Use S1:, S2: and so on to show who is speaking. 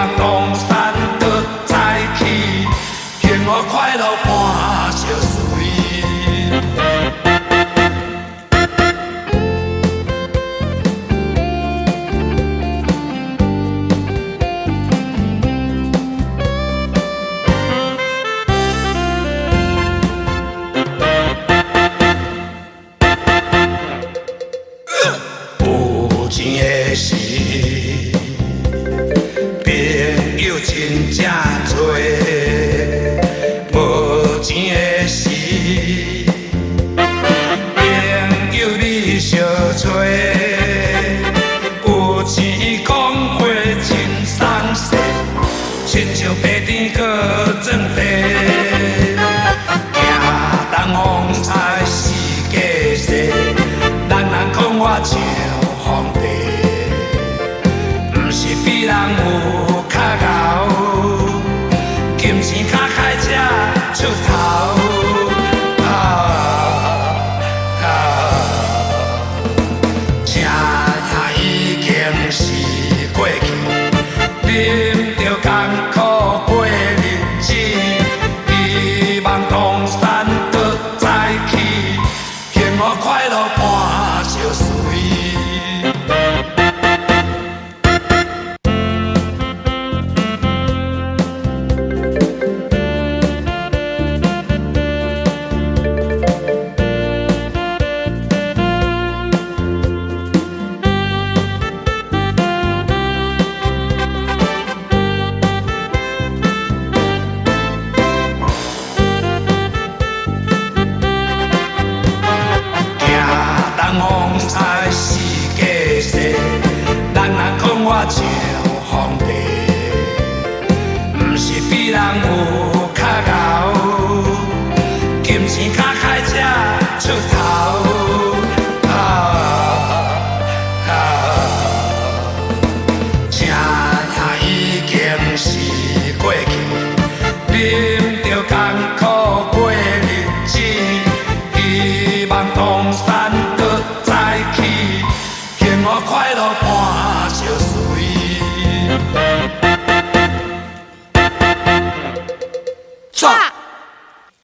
S1: 望东山倒再起，幸福快乐伴相随。有钱的时，朋友真正多；无钱的时，朋友你相找。有钱讲话真松势，亲像白天搁装地。行东风采四界势，人讲我像皇帝，毋是比人有较敖，金钱较开才出头。车也已经是过去，啉着艰苦过日子，希望东山倒再起，幸福快乐伴相随。风采四界势，人讲我像皇帝，毋是比人有较敖，金钱较开才出头。车也已经是过去，啉着艰苦过日子，希望东山